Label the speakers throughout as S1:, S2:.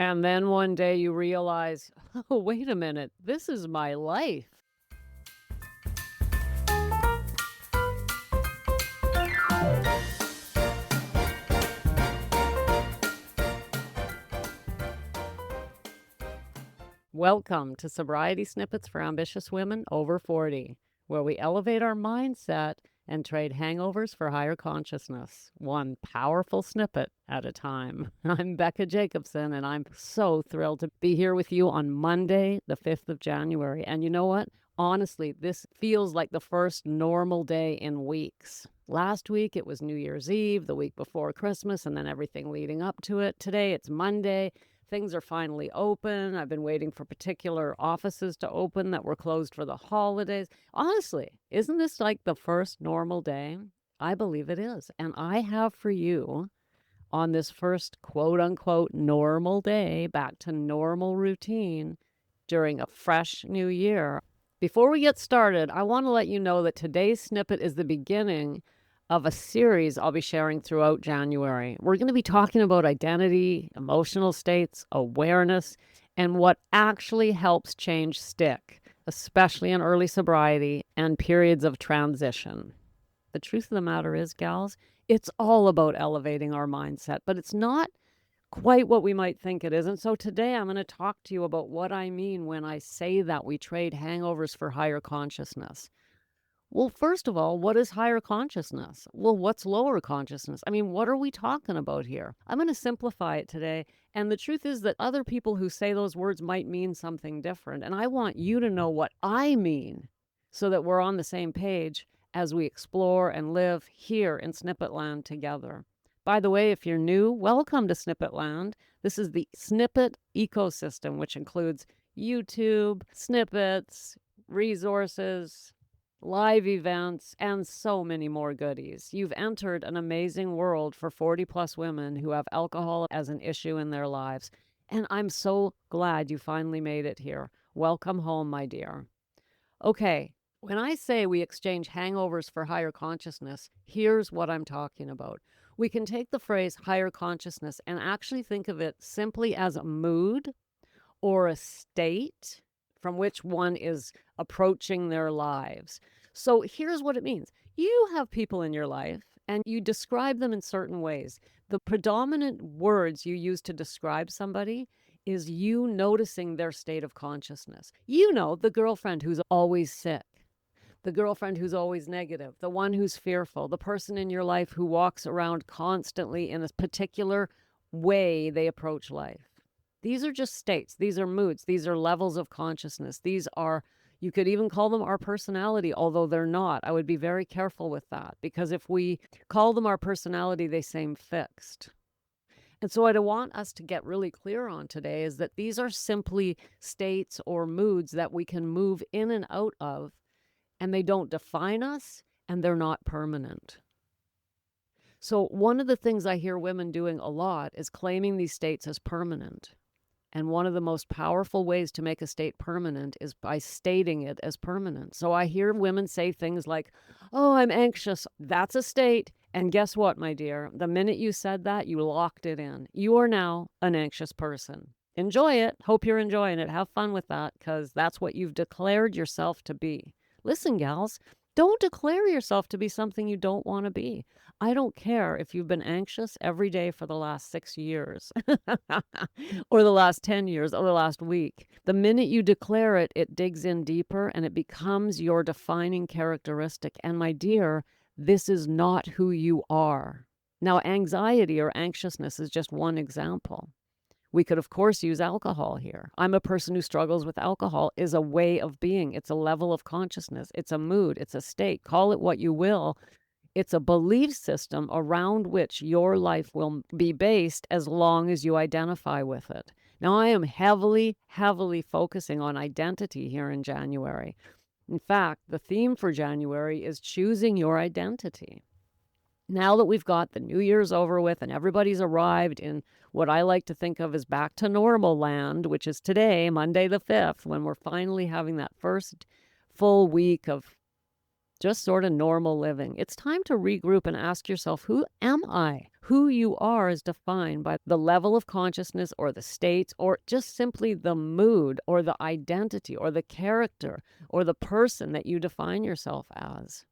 S1: And then one day you realize, oh, wait a minute, this is my life. Welcome to Sobriety Snippets for Ambitious Women Over 40, where we elevate our mindset and trade hangovers for higher consciousness, one powerful snippet at a time. I'm Becca Jacobson, and I'm so thrilled to be here with you on Monday, the 5th of January. And you know what? Honestly, this feels like the first normal day in weeks. Last week, it was New Year's Eve, the week before Christmas, and then everything leading up to it. Today, it's Monday. Things are finally open. I've been waiting for particular offices to open that were closed for the holidays. Honestly, isn't this like the first normal day? I believe it is. And I have for you on this first quote unquote normal day, back to normal routine during a fresh new year. Before we get started, I want to let you know that today's snippet is the beginning of a series I'll be sharing throughout January. We're going to be talking about identity, emotional states, awareness, and what actually helps change stick, especially in early sobriety and periods of transition. The truth of the matter is, gals, it's all about elevating our mindset, but it's not quite what we might think it is. And so today I'm going to talk to you about what I mean when I say that we trade hangovers for higher consciousness. Well, first of all, what is higher consciousness? Well, what's lower consciousness? I mean, what are we talking about here? I'm going to simplify it today. And the truth is that other people who say those words might mean something different. And I want you to know what I mean so that we're on the same page as we explore and live here in Snippet Land together. By the way, if you're new, welcome to Snippet Land. This is the Snippet ecosystem, which includes YouTube, snippets, resources, live events, and so many more goodies. You've entered an amazing world for 40 plus women who have alcohol as an issue in their lives. And I'm so glad you finally made it here. Welcome home, my dear. Okay, when I say we exchange hangovers for higher consciousness, here's what I'm talking about. We can take the phrase higher consciousness and actually think of it simply as a mood or a state from which one is approaching their lives. So here's what it means. You have people in your life and you describe them in certain ways. The predominant words you use to describe somebody is you noticing their state of consciousness. You know, the girlfriend who's always sick, the girlfriend who's always negative, the one who's fearful, the person in your life who walks around constantly in a particular way they approach life. These are just states. These are moods. These are levels of consciousness. These are, you could even call them our personality, although they're not. I would be very careful with that because if we call them our personality, they seem fixed. And so what I want us to get really clear on today is that these are simply states or moods that we can move in and out of, and they don't define us, and they're not permanent. So one of the things I hear women doing a lot is claiming these states as permanent. And one of the most powerful ways to make a state permanent is by stating it as permanent. So I hear women say things like, oh, I'm anxious. That's a state. And guess what, my dear? The minute you said that, you locked it in. You are now an anxious person. Enjoy it. Hope you're enjoying it. Have fun with that because that's what you've declared yourself to be. Listen, gals, don't declare yourself to be something you don't want to be. I don't care if you've been anxious every day for the last 6 years or the last 10 years or the last week. The minute you declare it, it digs in deeper and it becomes your defining characteristic. And my dear, this is not who you are. Now, anxiety or anxiousness is just one example. We could, of course, use alcohol here. I'm a person who struggles with alcohol is a way of being. It's a level of consciousness. It's a mood. It's a state. Call it what you will. It's a belief system around which your life will be based as long as you identify with it. Now, I am heavily, heavily focusing on identity here in January. In fact, the theme for January is choosing your identity. Now that we've got the New Year's over with and everybody's arrived in what I like to think of as back to normal land, which is today, Monday the 5th, when we're finally having that first full week of just sort of normal living. It's time to regroup and ask yourself, who am I? Who you are is defined by the level of consciousness or the state or just simply the mood or the identity or the character or the person that you define yourself as.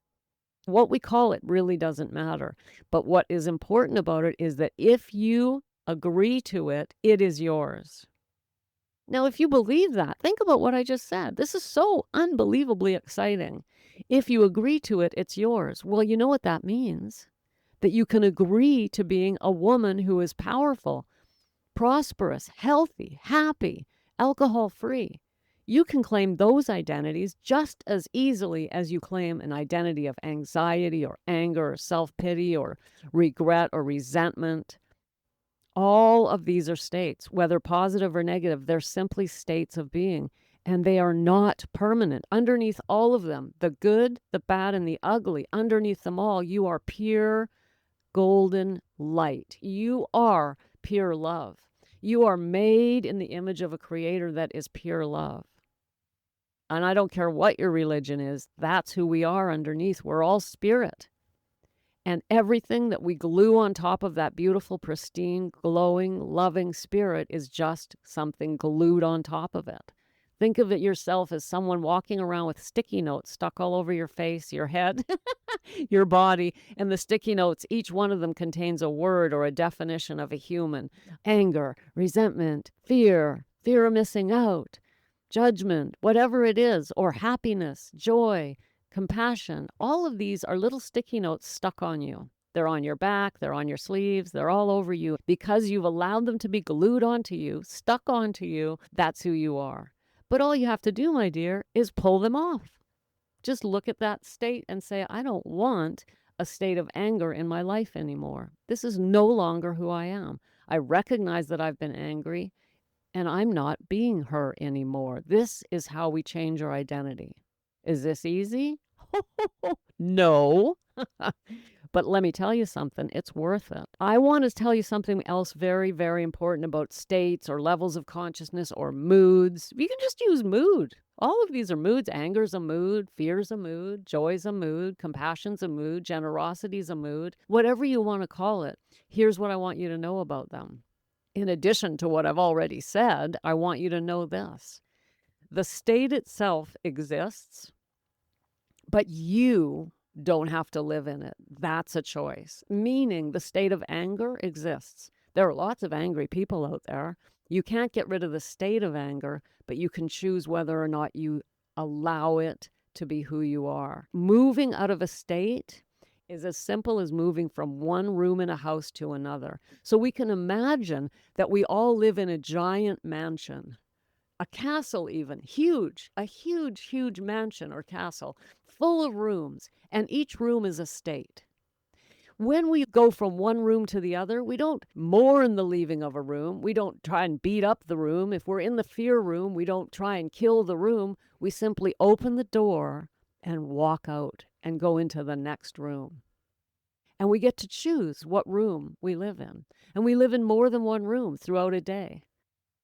S1: What we call it really doesn't matter. But what is important about it is that if you agree to it, it is yours. Now, if you believe that, think about what I just said. This is so unbelievably exciting. If you agree to it, it's yours. Well, you know what that means? That you can agree to being a woman who is powerful, prosperous, healthy, happy, alcohol-free. You can claim those identities just as easily as you claim an identity of anxiety or anger or self-pity or regret or resentment. All of these are states, whether positive or negative, they're simply states of being, and they are not permanent. Underneath all of them, the good, the bad, and the ugly, underneath them all, you are pure golden light. You are pure love. You are made in the image of a creator that is pure love. And I don't care what your religion is, that's who we are underneath. We're all spirit. And everything that we glue on top of that beautiful, pristine, glowing, loving spirit is just something glued on top of it. Think of it yourself as someone walking around with sticky notes stuck all over your face, your head, your body, and the sticky notes, each one of them contains a word or a definition of a human. Anger, resentment, fear of missing out, judgment, whatever it is, or happiness, joy, compassion. All of these are little sticky notes stuck on you. They're on your back, they're on your sleeves, they're all over you because you've allowed them to be glued onto you, stuck onto you. That's who you are. But all you have to do, my dear, is pull them off. Just look at that state and say, I don't want a state of anger in my life anymore. This is no longer who I am. I recognize that I've been angry and I'm not being her anymore. This is how we change our identity. Is this easy? No. But let me tell you something, it's worth it. I want to tell you something else very, very important about states or levels of consciousness or moods. You can just use mood. All of these are moods. Anger's a mood, fear's a mood, joy's a mood, compassion's a mood, generosity's a mood. Whatever you want to call it, here's what I want you to know about them. In addition to what I've already said, I want you to know this. The state itself exists, but you don't have to live in it. That's a choice. Meaning the state of anger exists. There are lots of angry people out there. You can't get rid of the state of anger, but you can choose whether or not you allow it to be who you are. Moving out of a state is as simple as moving from one room in a house to another. So we can imagine that we all live in a giant mansion. A castle even, huge, a huge, huge mansion or castle full of rooms, and each room is a state. When we go from one room to the other, we don't mourn the leaving of a room. We don't try and beat up the room. If we're in the fear room, we don't try and kill the room. We simply open the door and walk out and go into the next room. And we get to choose what room we live in. And we live in more than one room throughout a day.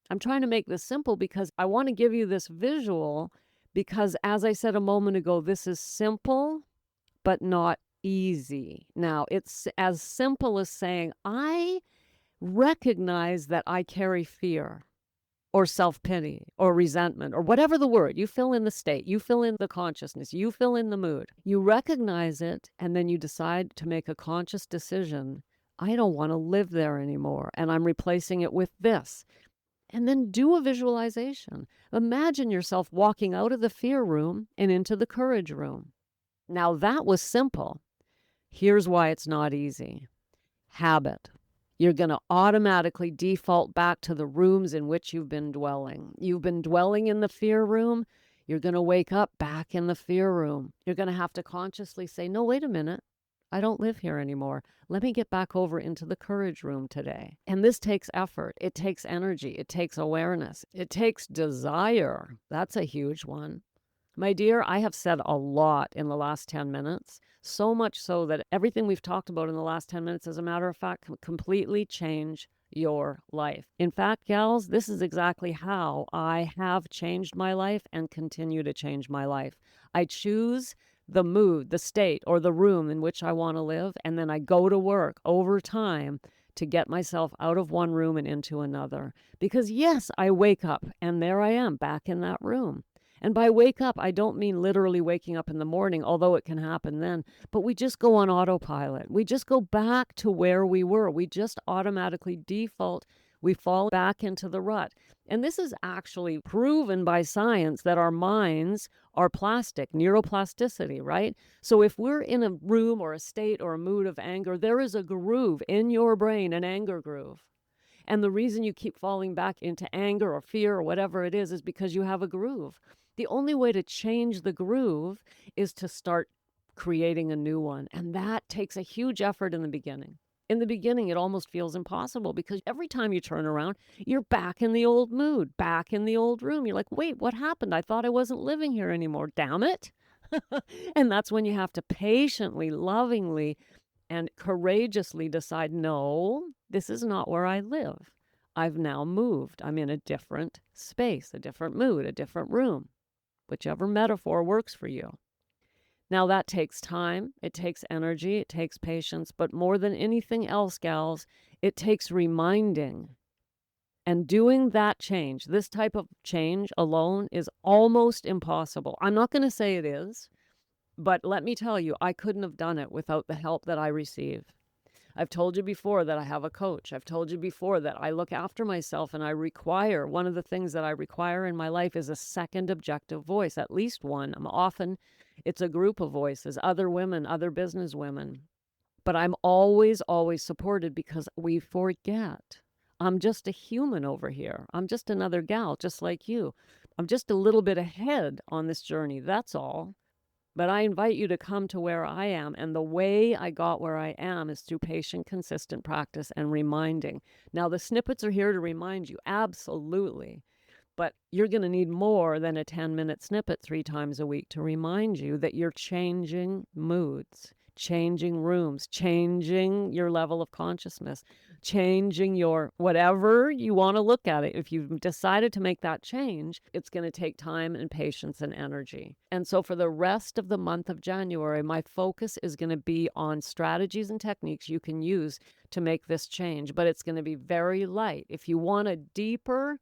S1: I'm trying to make this simple because I want to give you this visual because, as I said a moment ago, this is simple but not easy. Now, it's as simple as saying, I recognize that I carry fear or self-pity or resentment or whatever the word. You fill in the state, you fill in the consciousness, you fill in the mood. You recognize it, and then you decide to make a conscious decision. I don't want to live there anymore, and I'm replacing it with this. And then do a visualization. Imagine yourself walking out of the fear room and into the courage room. Now that was simple. Here's why it's not easy. Habit. You're going to automatically default back to the rooms in which you've been dwelling. You've been dwelling in the fear room. You're going to wake up back in the fear room. You're going to have to consciously say, no, wait a minute. I don't live here anymore. Let me get back over into the courage room today. And this takes effort. It takes energy. It takes awareness. It takes desire. That's a huge one. My dear, I have said a lot in the last 10 minutes, so much so that everything we've talked about in the last 10 minutes, as a matter of fact, can completely change your life. In fact, gals, this is exactly how I have changed my life and continue to change my life. I choose the mood, the state, or the room in which I want to live. And then I go to work over time to get myself out of one room and into another. Because yes, I wake up and there I am back in that room. And by wake up, I don't mean literally waking up in the morning, although it can happen then, but we just go on autopilot. We just go back to where we were. We just automatically default. We fall back into the rut. And this is actually proven by science that our minds are plastic, neuroplasticity, right? So if we're in a room or a state or a mood of anger, there is a groove in your brain, an anger groove. And the reason you keep falling back into anger or fear or whatever it is because you have a groove. The only way to change the groove is to start creating a new one. And that takes a huge effort in the beginning. In the beginning, it almost feels impossible because every time you turn around, you're back in the old mood, back in the old room. You're like, wait, what happened? I thought I wasn't living here anymore. Damn it. And that's when you have to patiently, lovingly, and courageously decide, no, this is not where I live. I've now moved. I'm in a different space, a different mood, a different room, whichever metaphor works for you. Now, that takes time, it takes energy, it takes patience, but more than anything else, gals, it takes reminding. And doing that change, this type of change alone, is almost impossible. I'm not going to say it is, but let me tell you, I couldn't have done it without the help that I receive. I've told you before that I have a coach. I've told you before that I look after myself and one of the things that I require in my life is a second objective voice, at least one. It's a group of voices, other women, other business women. But I'm always, always supported because we forget. I'm just a human over here. I'm just another gal, just like you. I'm just a little bit ahead on this journey. That's all. But I invite you to come to where I am. And the way I got where I am is through patient, consistent practice and reminding. Now, the snippets are here to remind you, absolutely. But you're going to need more than a 10-minute snippet 3 times a week to remind you that you're changing moods, changing rooms, changing your level of consciousness, changing your whatever you want to look at it. If you've decided to make that change, it's going to take time and patience and energy. And so for the rest of the month of January, my focus is going to be on strategies and techniques you can use to make this change, but it's going to be very light. If you want a deeper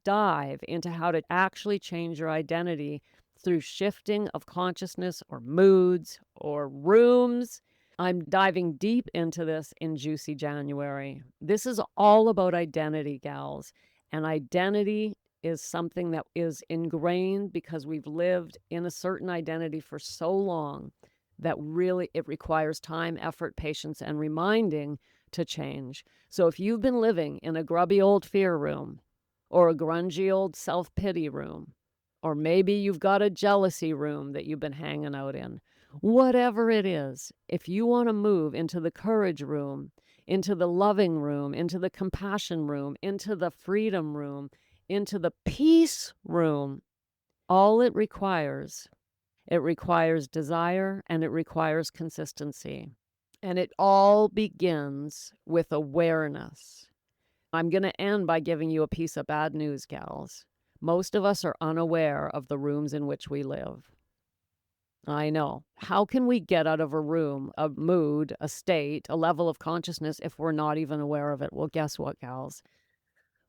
S1: dive into how to actually change your identity through shifting of consciousness or moods or rooms, I'm diving deep into this in Juicy January. This is all about identity, gals. And identity is something that is ingrained because we've lived in a certain identity for so long that really it requires time, effort, patience, and reminding to change. So if you've been living in a grubby old fear room, or a grungy old self-pity room, or maybe you've got a jealousy room that you've been hanging out in. Whatever it is, if you want to move into the courage room, into the loving room, into the compassion room, into the freedom room, into the peace room, all it requires desire and it requires consistency. And it all begins with awareness. I'm going to end by giving you a piece of bad news, gals. Most of us are unaware of the rooms in which we live. I know. How can we get out of a room, a mood, a state, a level of consciousness if we're not even aware of it? Well, guess what, gals?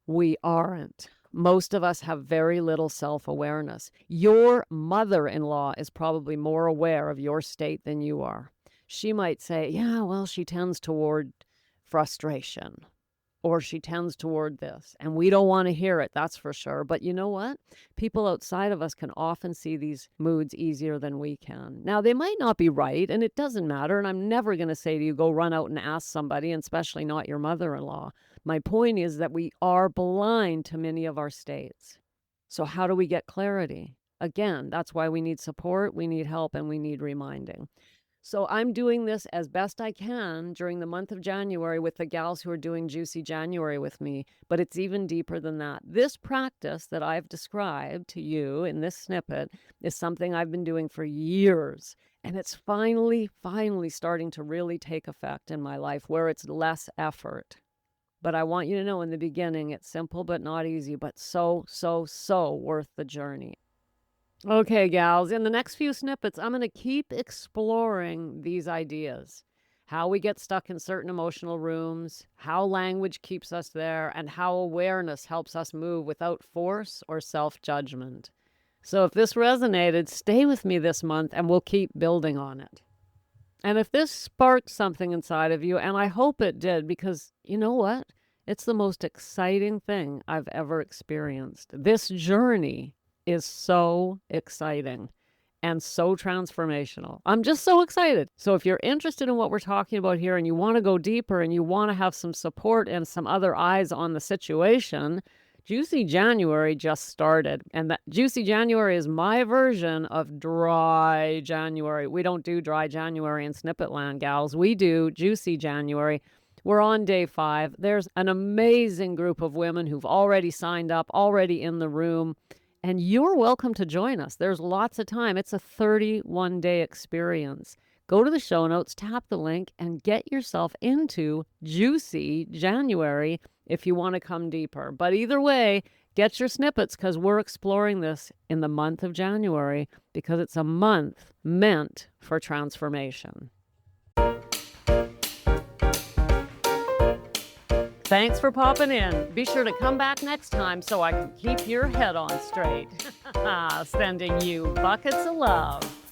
S1: We aren't. Most of us have very little self-awareness. Your mother-in-law is probably more aware of your state than you are. She might say, yeah, well, she tends toward frustration. Or she tends toward this. And we don't want to hear it, that's for sure. But you know what? People outside of us can often see these moods easier than we can. Now, they might not be right, and it doesn't matter. And I'm never going to say to you, go run out and ask somebody, and especially not your mother-in-law. My point is that we are blind to many of our states. So how do we get clarity? Again, that's why we need support, we need help, and we need reminding. So I'm doing this as best I can during the month of January with the gals who are doing Juicy January with me, but it's even deeper than that. This practice that I've described to you in this snippet is something I've been doing for years, and it's finally starting to really take effect in my life where it's less effort. But I want you to know in the beginning, it's simple but not easy, but so worth the journey. Okay, gals, in the next few snippets, I'm going to keep exploring these ideas. How we get stuck in certain emotional rooms, how language keeps us there, and how awareness helps us move without force or self judgment. So, if this resonated, stay with me this month and we'll keep building on it. And if this sparked something inside of you, and I hope it did, because you know what? It's the most exciting thing I've ever experienced. This journey is so exciting and so transformational. I'm just so excited. So, if you're interested in what we're talking about here and you want to go deeper and you want to have some support and some other eyes on the situation, Juicy January just started. And that Juicy January is my version of dry January. We don't do dry January in Snippet Land, gals. We do Juicy January. We're on day 5. There's an amazing group of women who've already signed up, already in the room. And you're welcome to join us. There's lots of time. It's a 31-day experience. Go to the show notes, tap the link, and get yourself into Juicy January if you want to come deeper. But either way, get your snippets because we're exploring this in the month of January because it's a month meant for transformation. Thanks for popping in. Be sure to come back next time so I can keep your head on straight. Sending you buckets of love.